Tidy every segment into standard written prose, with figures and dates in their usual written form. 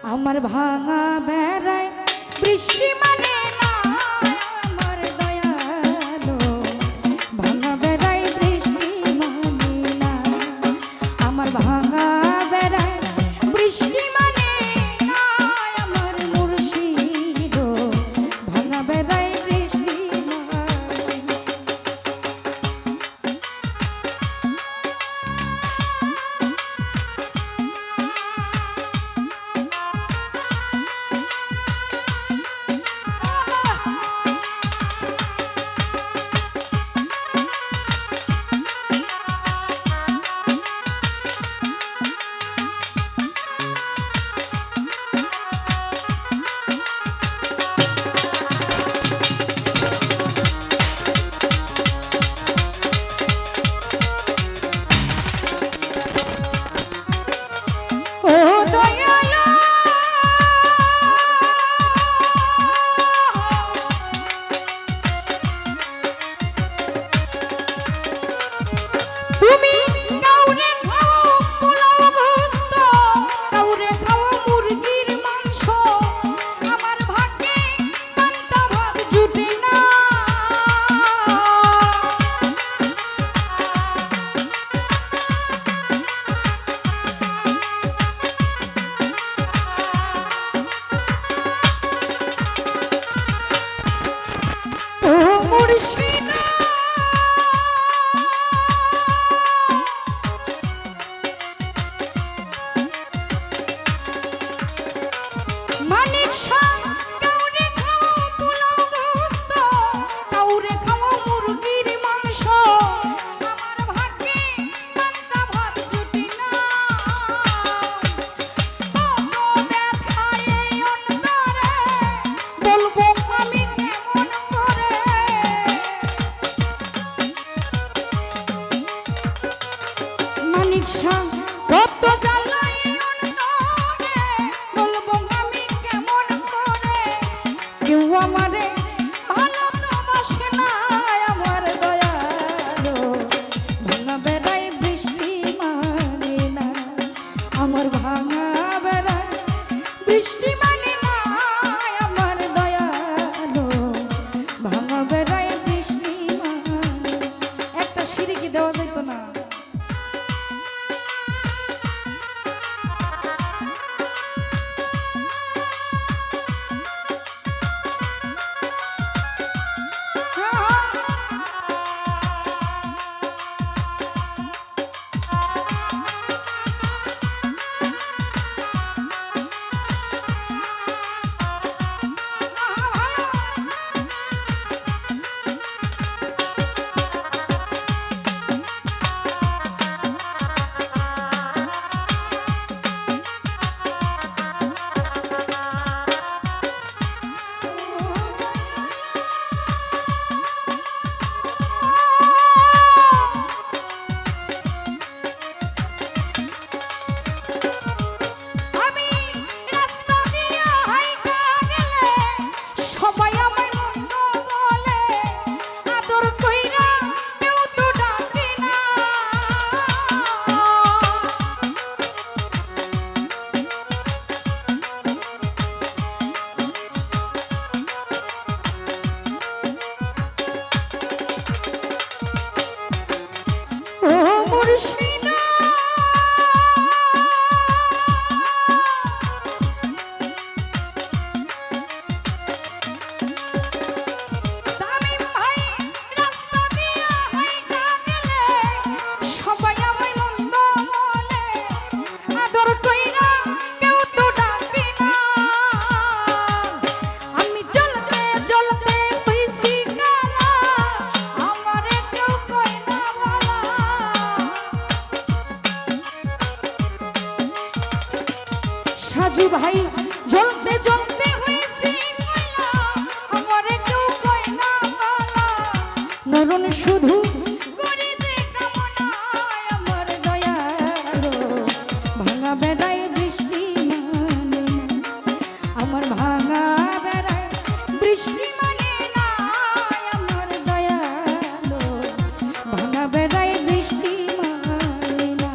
আমার ভাঙা বেড়ায় বৃষ্টি মানে না আমার দয়ালো ভাঙা বেড়ায় বৃষ্টি মানে না আমার ভাঙা বেড়ায় বৃষ্টি মানে না আমার মুর্শিদ ভাঙা বেড়ায় বৃষ্টি সাজু ভাই জ্বলতে জ্বলতে হয়েছি আমারে কেউ কয় না বালা নরন শুধু করি যে কামনা আমার দয়ালো ভাঙা বেড়ায় বৃষ্টি মানে আমার ভাঙা বেড়ায় বৃষ্টি মানে না আমার দয়ালো ভাঙা বেড়ায় বৃষ্টি মানে না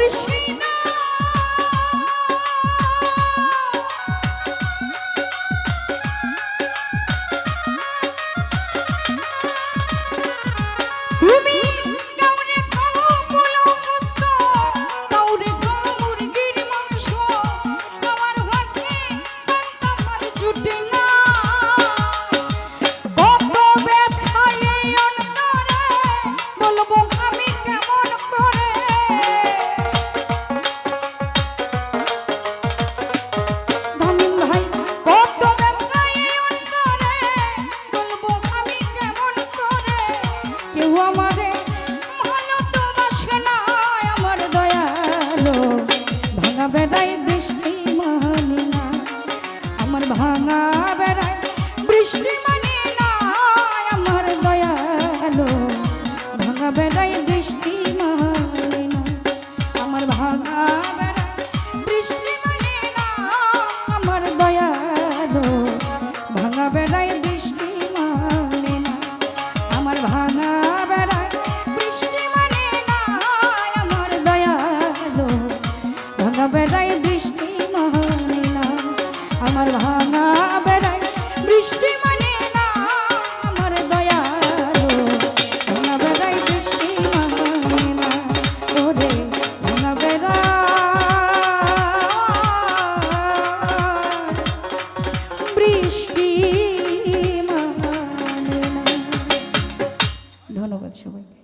মুর্শিদা তুমি কাউরে খাও পোলাও গোস্ত কাউরে খাও মুরগির মাংস আমার ভাগ্যে কান্তা মার জুটে না কত ব্যথায় এই অন্তরে বলবো আমি কেমন করে ধামিন ভাই কত ব্যথায় এই অন্তরে বলবো আমি কেমন করে কেউ আমারে ভালো তো বাসে না আমার দয়ালো ভাঙা বেড়াই বৃষ্টি মানে না আমার ভাঙা বেড়াই বৃষ্টি মানে না আমার দয়ালো ভাঙা বেড়াই বৃষ্টি মানে না আমার ভাঙা বেড়াই বৃষ্টি মানে না আমার দয়ালো ভাঙা বেড়াই বৃষ্টি মানে না আমার ভাঙা বেড়াই বৃষ্টি মানে না আমার দয়ালো ভাঙা বেড়াই বৃষ্টি মানে না আমার ভাঙা বেড়াই বৃষ্টি মানে না আমার দয়ালো ভাঙা বেড়াই বৃষ্টি মানে না ওরে ভাঙা বেড়াই বৃষ্টি মানে না। ধন্যবাদ সবাইকে।